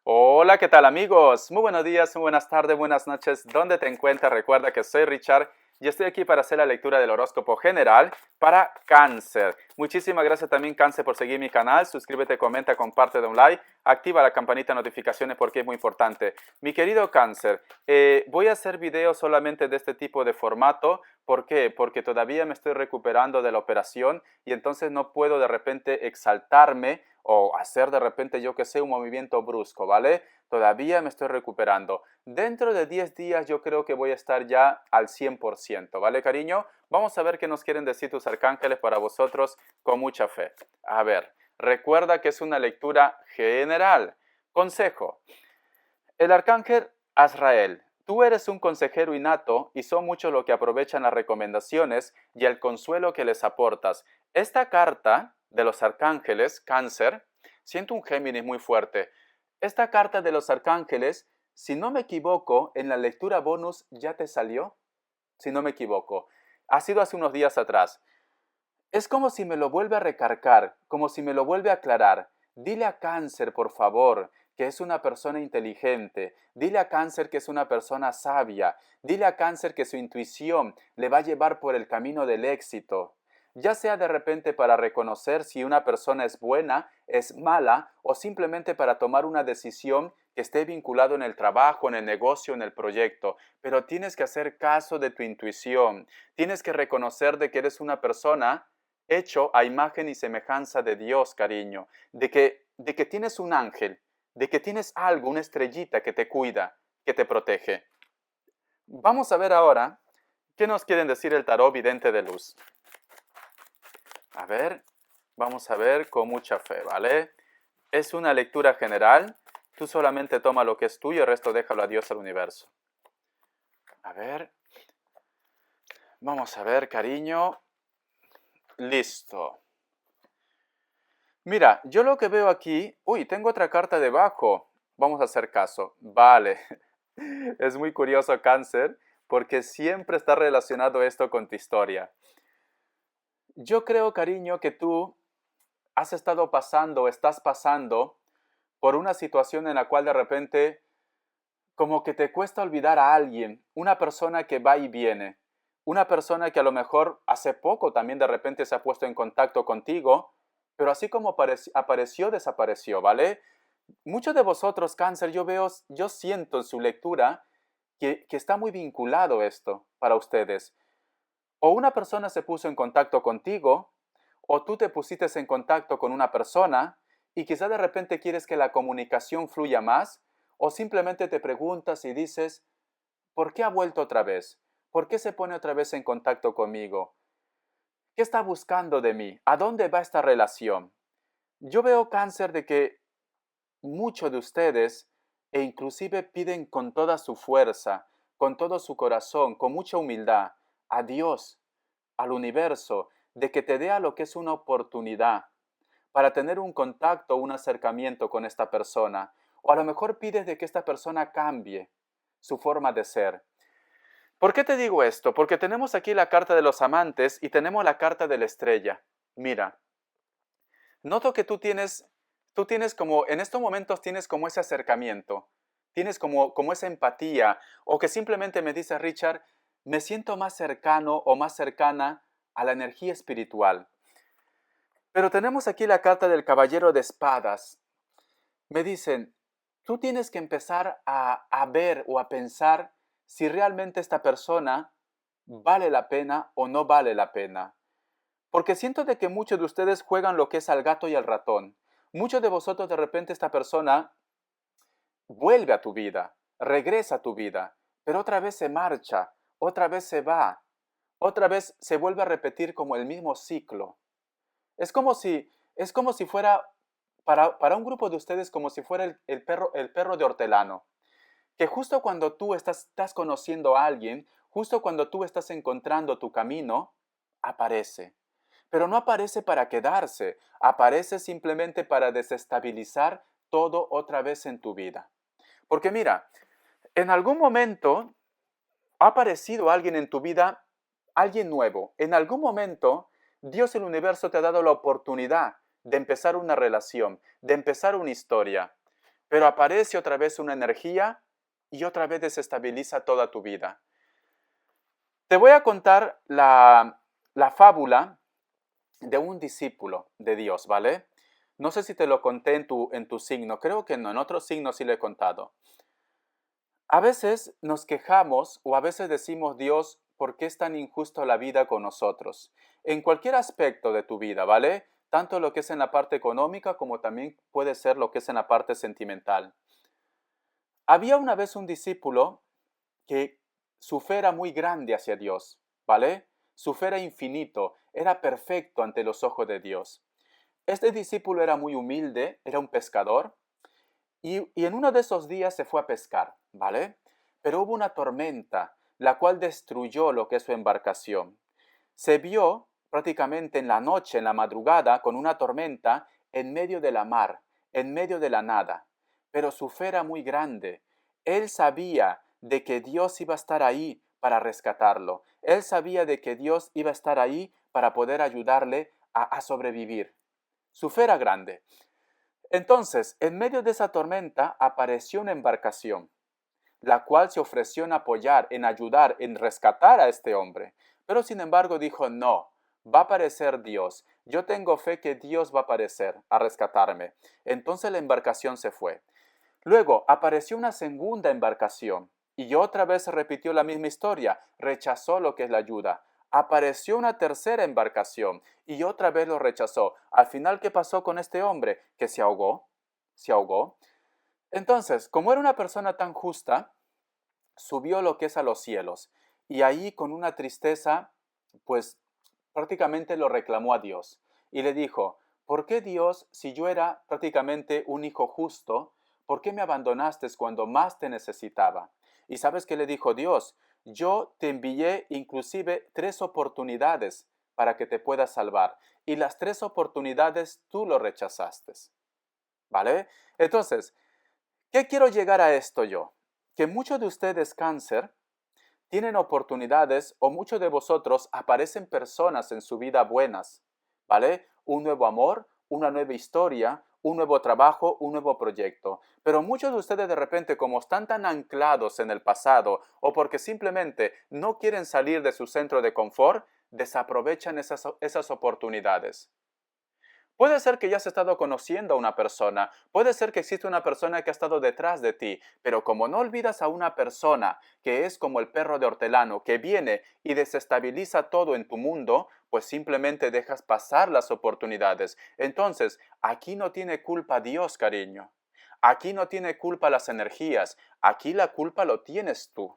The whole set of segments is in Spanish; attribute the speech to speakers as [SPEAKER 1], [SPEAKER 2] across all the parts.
[SPEAKER 1] Hola, ¿qué tal amigos? Muy buenos días, muy buenas tardes, buenas noches. ¿Dónde te encuentras? Recuerda que soy Richard y estoy aquí para hacer la lectura del horóscopo general para Cáncer. Muchísimas gracias también Cáncer por seguir mi canal. Suscríbete, comenta, comparte, da un like, activa la campanita de notificaciones porque es muy importante. Mi querido Cáncer, voy a hacer videos solamente de este tipo de formato. ¿Por qué? Porque todavía me estoy recuperando de la operación y entonces no puedo de repente exaltarme o hacer de repente, yo que sé, un movimiento brusco, ¿vale? Todavía me estoy recuperando. Dentro de 10 días yo creo que voy a estar ya al 100%, ¿vale, cariño? Vamos a ver qué nos quieren decir tus arcángeles para vosotros con mucha fe. A ver, recuerda que es una lectura general. Consejo. El arcángel Azrael. Tú eres un consejero innato y son muchos los que aprovechan las recomendaciones y el consuelo que les aportas. Esta carta de los arcángeles, Cáncer, siento un Géminis muy fuerte. Esta carta de los arcángeles, si no me equivoco, en la lectura bonus ya te salió, si no me equivoco. Ha sido hace unos días atrás. Es como si me lo vuelve a recargar, como si me lo vuelve a aclarar. Dile a Cáncer, por favor, que es una persona inteligente. Dile a Cáncer que es una persona sabia. Dile a Cáncer que su intuición le va a llevar por el camino del éxito. Ya sea de repente para reconocer si una persona es buena, es mala, o simplemente para tomar una decisión que esté vinculado en el trabajo, en el negocio, en el proyecto. Pero tienes que hacer caso de tu intuición. Tienes que reconocer de que eres una persona hecho a imagen y semejanza de Dios, cariño, de que tienes un ángel, de que tienes algo, una estrellita que te cuida, que te protege. Vamos a ver ahora qué nos quieren decir el tarot vidente de luz. A ver, vamos a ver con mucha fe, ¿vale? Es una lectura general, tú solamente toma lo que es tuyo, el resto déjalo a Dios, al universo. A ver, vamos a ver, cariño. Listo. Mira, yo lo que veo aquí, uy, tengo otra carta debajo. Vamos a hacer caso. Vale. Es muy curioso, Cáncer, porque siempre está relacionado esto con tu historia. Yo creo, cariño, que tú has estado pasando, estás pasando por una situación en la cual de repente como que te cuesta olvidar a alguien, una persona que va y viene, una persona que a lo mejor hace poco también de repente se ha puesto en contacto contigo, pero así como apareció, desapareció, ¿vale? Muchos de vosotros, Cáncer, yo siento en su lectura que está muy vinculado esto para ustedes. O una persona se puso en contacto contigo, o tú te pusiste en contacto con una persona y quizá de repente quieres que la comunicación fluya más, o simplemente te preguntas y dices, ¿por qué ha vuelto otra vez? ¿Por qué se pone otra vez en contacto conmigo? ¿Qué está buscando de mí? ¿A dónde va esta relación? Yo veo, Cáncer, de que muchos de ustedes e inclusive piden con toda su fuerza, con todo su corazón, con mucha humildad a Dios, al universo, de que te dé a lo que es una oportunidad para tener un contacto, un acercamiento con esta persona. O a lo mejor pides de que esta persona cambie su forma de ser. ¿Por qué te digo esto? Porque tenemos aquí la carta de los amantes y tenemos la carta de la estrella. Mira, noto que tú tienes como, en estos momentos tienes como ese acercamiento, tienes como esa empatía, o que simplemente me dices, Richard, me siento más cercano o más cercana a la energía espiritual. Pero tenemos aquí la carta del caballero de espadas. Me dicen, tú tienes que empezar a ver o a pensar si realmente esta persona vale la pena o no vale la pena. Porque siento de que muchos de ustedes juegan lo que es al gato y al ratón. Muchos de vosotros de repente esta persona vuelve a tu vida, regresa a tu vida, pero otra vez se marcha, otra vez se va, otra vez se vuelve a repetir como el mismo ciclo. Es como si fuera, para un grupo de ustedes, como si fuera el perro de hortelano, que justo cuando tú estás conociendo a alguien, justo cuando tú estás encontrando tu camino, aparece. Pero no aparece para quedarse, aparece simplemente para desestabilizar todo otra vez en tu vida. Porque mira, en algún momento ha aparecido alguien en tu vida, alguien nuevo. En algún momento, Dios, el universo, te ha dado la oportunidad de empezar una relación, de empezar una historia. pero aparece otra vez una energía y otra vez desestabiliza toda tu vida. Te voy a contar la fábula de un discípulo de Dios, ¿vale? No sé si te lo conté en tu signo, creo que no, en otro signo sí lo he contado. A veces nos quejamos o a veces decimos, Dios, ¿por qué es tan injusto la vida con nosotros? En cualquier aspecto de tu vida, ¿vale? Tanto lo que es en la parte económica como también puede ser lo que es en la parte sentimental. Había una vez un discípulo que su fe era muy grande hacia Dios, ¿vale? Su fe era infinito, era perfecto ante los ojos de Dios. Este discípulo era muy humilde, era un pescador, y en uno de esos días se fue a pescar, ¿vale? Pero hubo una tormenta, la cual destruyó lo que es su embarcación. Se vio prácticamente en la noche, en la madrugada, con una tormenta en medio de la mar, en medio de la nada. Pero su fe era muy grande. Él sabía de que Dios iba a estar ahí para rescatarlo. Él sabía de que Dios iba a estar ahí para poder ayudarle a sobrevivir. Su fe era grande. Entonces, en medio de esa tormenta apareció una embarcación, la cual se ofreció en apoyar, en ayudar, en rescatar a este hombre. Pero sin embargo dijo, no, va a aparecer Dios. Yo tengo fe que Dios va a aparecer a rescatarme. Entonces la embarcación se fue. Luego apareció una segunda embarcación y otra vez se repitió la misma historia. Rechazó lo que es la ayuda. Apareció una tercera embarcación y otra vez lo rechazó. Al final, ¿qué pasó con este hombre? Que se ahogó. Se ahogó. Entonces, como era una persona tan justa, subió lo que es a los cielos y ahí con una tristeza, pues prácticamente lo reclamó a Dios y le dijo, ¿por qué Dios, si yo era prácticamente un hijo justo, por qué me abandonaste cuando más te necesitaba? Y sabes qué le dijo Dios, yo te envié inclusive 3 oportunidades para que te puedas salvar y las 3 oportunidades tú lo rechazaste, ¿vale? Entonces, ¿qué quiero llegar a esto yo? Que muchos de ustedes cáncer tienen oportunidades o muchos de vosotros aparecen personas en su vida buenas, ¿vale? Un nuevo amor, una nueva historia, un nuevo trabajo, un nuevo proyecto. Pero muchos de ustedes de repente, como están tan anclados en el pasado o porque simplemente no quieren salir de su centro de confort, desaprovechan esas oportunidades. Puede ser que ya has estado conociendo a una persona, puede ser que existe una persona que ha estado detrás de ti, pero como no olvidas a una persona que es como el perro de hortelano, que viene y desestabiliza todo en tu mundo, pues simplemente dejas pasar las oportunidades. Entonces, aquí no tiene culpa Dios, cariño. Aquí no tiene culpa las energías, aquí la culpa lo tienes tú.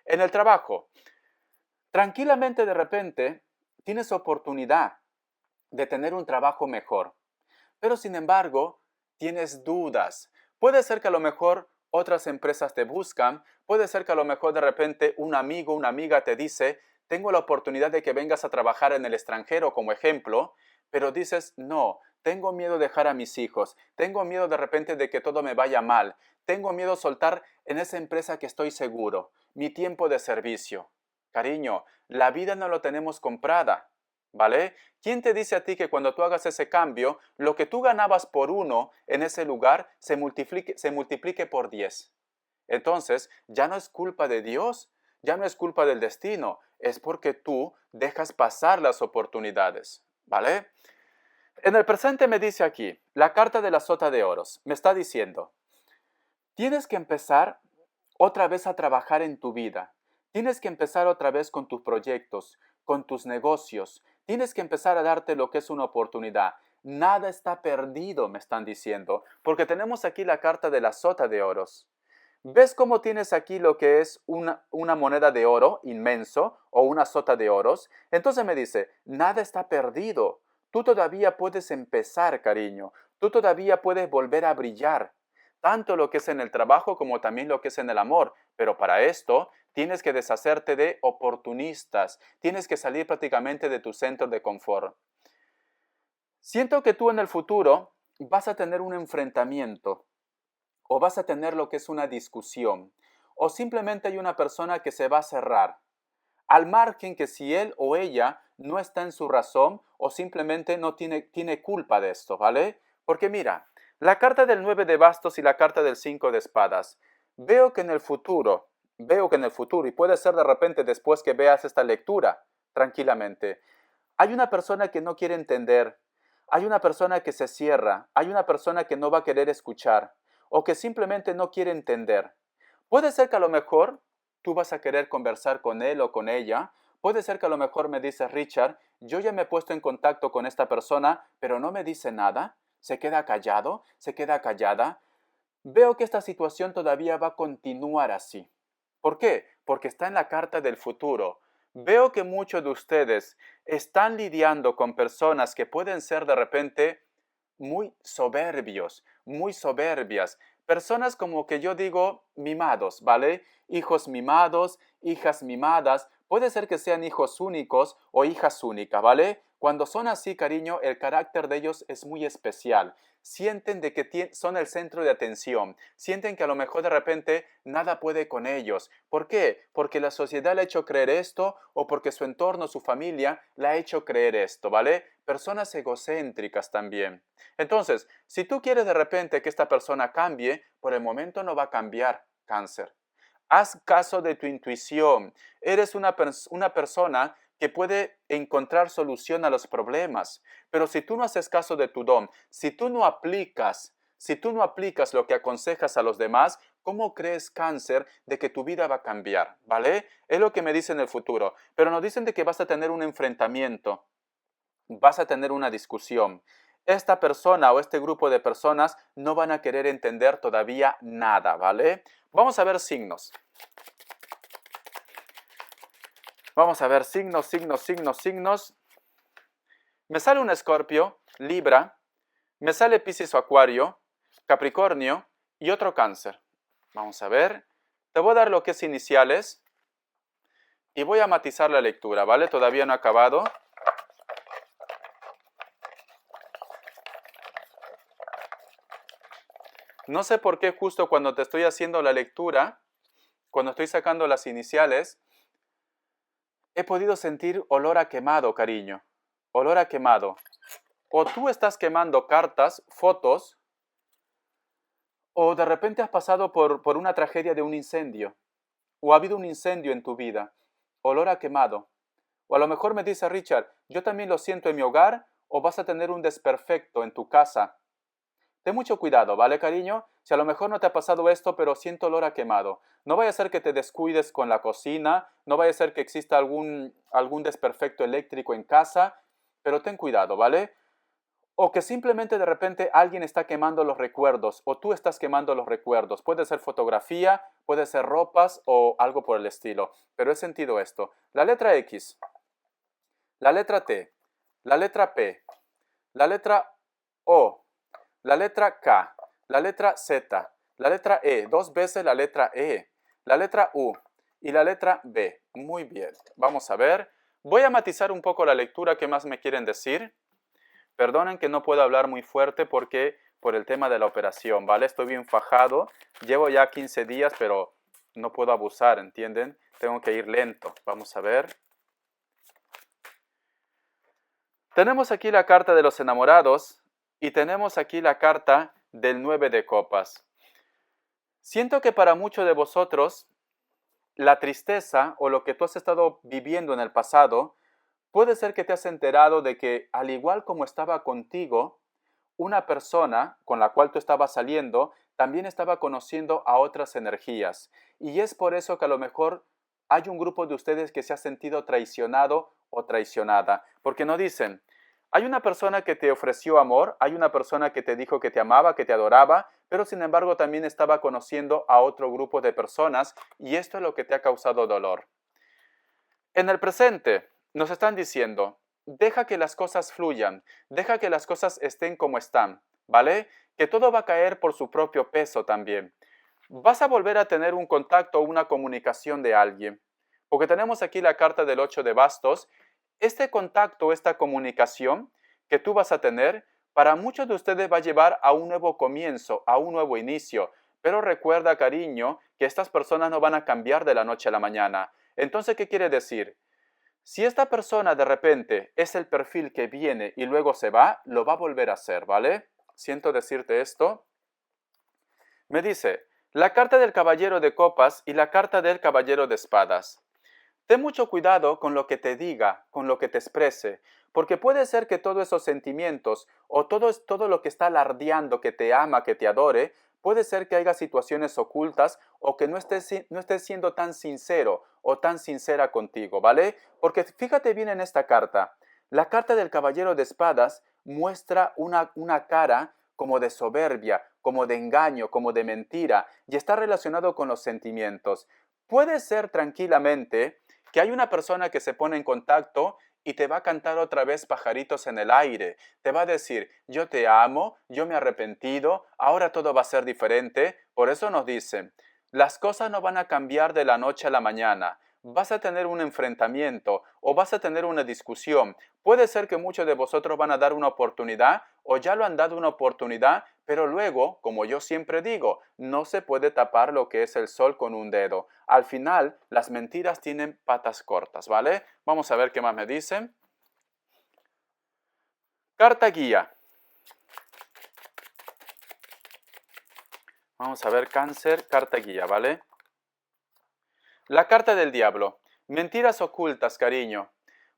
[SPEAKER 1] En el trabajo, tranquilamente de repente tienes oportunidad de tener un trabajo mejor. Pero sin embargo, tienes dudas. Puede ser que a lo mejor otras empresas te buscan, puede ser que a lo mejor de repente un amigo, una amiga te dice, tengo la oportunidad de que vengas a trabajar en el extranjero como ejemplo, pero dices, no, tengo miedo de dejar a mis hijos, tengo miedo de repente de que todo me vaya mal, tengo miedo de soltar en esa empresa que estoy seguro, mi tiempo de servicio. Cariño, la vida no lo tenemos comprada, ¿vale? ¿Quién te dice a ti que cuando tú hagas ese cambio, lo que tú ganabas por 1 en ese lugar se multiplique por 10? Entonces, ya no es culpa de Dios, ya no es culpa del destino, es porque tú dejas pasar las oportunidades, ¿vale? En el presente me dice aquí, la carta de la sota de oros, me está diciendo, tienes que empezar otra vez a trabajar en tu vida. Tienes que empezar otra vez con tus proyectos, con tus negocios. Tienes que empezar a darte lo que es una oportunidad. Nada está perdido, me están diciendo, porque tenemos aquí la carta de la sota de oros. ¿Ves cómo tienes aquí lo que es una moneda de oro inmenso o una sota de oros? Entonces me dice, nada está perdido. Tú todavía puedes empezar, cariño. Tú todavía puedes volver a brillar tanto lo que es en el trabajo como también lo que es en el amor. Pero para esto tienes que deshacerte de oportunistas, tienes que salir prácticamente de tu centro de confort. Siento que tú en el futuro vas a tener un enfrentamiento o vas a tener lo que es una discusión o simplemente hay una persona que se va a cerrar. Al margen que si él o ella no está en su razón o simplemente no tiene culpa de esto, ¿vale? Porque mira, La carta del 9 de bastos y la carta del 5 de espadas. Veo que en el futuro, y puede ser de repente después que veas esta lectura, tranquilamente, hay una persona que no quiere entender, hay una persona que se cierra, hay una persona que no va a querer escuchar o que simplemente no quiere entender. Puede ser que a lo mejor tú vas a querer conversar con él o con ella. Puede ser que a lo mejor me dice Richard, yo ya me he puesto en contacto con esta persona, pero no me dice nada. Se queda callado, se queda callada. Veo que esta situación todavía va a continuar así. ¿Por qué? Porque está en la carta del futuro. Veo que muchos de ustedes están lidiando con personas que pueden ser de repente muy soberbios, muy soberbias. Personas como que yo digo mimados, ¿vale? Hijos mimados, hijas mimadas. Puede ser que sean hijos únicos o hijas únicas, ¿vale? Cuando son así, cariño, el carácter de ellos es muy especial. Sienten de que son el centro de atención. Sienten que a lo mejor de repente nada puede con ellos. ¿Por qué? Porque la sociedad le ha hecho creer esto o porque su entorno, su familia, le ha hecho creer esto, ¿vale? Personas egocéntricas también. Entonces, si tú quieres de repente que esta persona cambie, por el momento no va a cambiar, Cáncer. Haz caso de tu intuición. Eres una persona que puede encontrar solución a los problemas. Pero si tú no haces caso de tu don, si tú no aplicas lo que aconsejas a los demás, ¿cómo crees, Cáncer, de que tu vida va a cambiar? ¿Vale? Es lo que me dicen en el futuro. Pero nos dicen de que vas a tener un enfrentamiento, vas a tener una discusión. Esta persona o este grupo de personas no van a querer entender todavía nada, ¿vale? Vamos a ver signos. Vamos a ver signos, signos, signos, signos. Me sale un Escorpio, Libra, me sale Piscis o Acuario, Capricornio y otro Cáncer. Vamos a ver. Te voy a dar lo que es iniciales y voy a matizar la lectura, ¿vale? Todavía no he acabado. No sé por qué justo cuando te estoy haciendo la lectura, cuando estoy sacando las iniciales, he podido sentir olor a quemado, cariño. Olor a quemado. O tú estás quemando cartas, fotos, o de repente has pasado por una tragedia de un incendio, o ha habido un incendio en tu vida. Olor a quemado. O a lo mejor me dice Richard, yo también lo siento en mi hogar, o vas a tener un desperfecto en tu casa. Ten mucho cuidado, ¿vale, cariño? Si a lo mejor no te ha pasado esto, pero siento olor a quemado. No vaya a ser que te descuides con la cocina, no vaya a ser que exista algún desperfecto eléctrico en casa, pero ten cuidado, ¿vale? O que simplemente de repente alguien está quemando los recuerdos o tú estás quemando los recuerdos. Puede ser fotografía, puede ser ropas o algo por el estilo. Pero he sentido esto. La letra X, la letra T, la letra P, la letra O, la letra K, la letra Z, la letra E, dos veces la letra E, la letra U y la letra B. Muy bien, vamos a ver. Voy a matizar un poco la lectura. ¿Qué más me quieren decir? Perdonen que no puedo hablar muy fuerte porque por el tema de la operación, ¿vale? Estoy bien fajado, llevo ya 15 días, pero no puedo abusar, ¿entienden? Tengo que ir lento. Vamos a ver. Tenemos aquí la carta de los enamorados y tenemos aquí la carta del 9 de copas. Siento que para muchos de vosotros la tristeza o lo que tú has estado viviendo en el pasado puede ser que te has enterado de que al igual como estaba contigo, una persona con la cual tú estabas saliendo también estaba conociendo a otras energías. Y es por eso que a lo mejor hay un grupo de ustedes que se ha sentido traicionado o traicionada. Porque no dicen, hay una persona que te ofreció amor, hay una persona que te dijo que te amaba, que te adoraba, pero sin embargo también estaba conociendo a otro grupo de personas y esto es lo que te ha causado dolor. En el presente nos están diciendo, deja que las cosas fluyan, deja que las cosas estén como están, ¿vale? Que todo va a caer por su propio peso también. Vas a volver a tener un contacto o una comunicación de alguien, porque tenemos aquí la carta del 8 de bastos. Este contacto, esta comunicación que tú vas a tener, para muchos de ustedes va a llevar a un nuevo comienzo, a un nuevo inicio. Pero recuerda, cariño, que estas personas no van a cambiar de la noche a la mañana. Entonces, ¿qué quiere decir? Si esta persona de repente es el perfil que viene y luego se va, lo va a volver a hacer, ¿vale? siento decirte esto. Me dice, la carta del caballero de copas y la carta del caballero de espadas. Ten mucho cuidado con lo que te diga, con lo que te exprese, porque puede ser que todos esos sentimientos o todo lo que está alardeando, que te ama, que te adore, puede ser que haya situaciones ocultas o que no estés siendo tan sincero o tan sincera contigo, ¿vale? Porque fíjate bien en esta carta. La carta del caballero de espadas muestra una cara como de soberbia, como de engaño, como de mentira, y está relacionado con los sentimientos. Puede ser tranquilamente que hay una persona que se pone en contacto y te va a cantar otra vez pajaritos en el aire. Te va a decir, yo te amo, yo me he arrepentido, ahora todo va a ser diferente. Por eso nos dicen, las cosas no van a cambiar de la noche a la mañana. Vas a tener un enfrentamiento o vas a tener una discusión. Puede ser que muchos de vosotros van a dar una oportunidad o ya lo han dado una oportunidad, pero luego, como yo siempre digo, no se puede tapar lo que es el sol con un dedo. Al final, las mentiras tienen patas cortas, ¿vale? Vamos a ver qué más me dicen. Carta guía. Vamos a ver Cáncer, carta guía, ¿vale? La carta del diablo. Mentiras ocultas, cariño.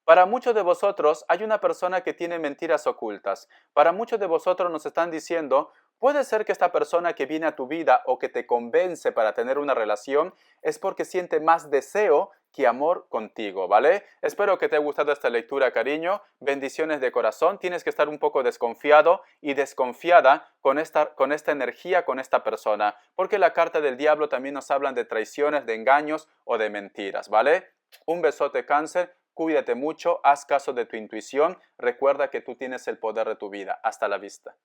[SPEAKER 1] Para muchos de vosotros hay una persona que tiene mentiras ocultas. Para muchos de vosotros nos están diciendo, puede ser que esta persona que viene a tu vida o que te convence para tener una relación es porque siente más deseo que amor contigo, ¿vale? Espero que te haya gustado esta lectura, cariño. Bendiciones de corazón. Tienes que estar un poco desconfiado y desconfiada con esta energía, con esta persona, porque la carta del diablo también nos habla de traiciones, de engaños o de mentiras, ¿vale? Un besote, Cáncer. Cuídate mucho, haz caso de tu intuición. Recuerda que tú tienes el poder de tu vida. Hasta la vista.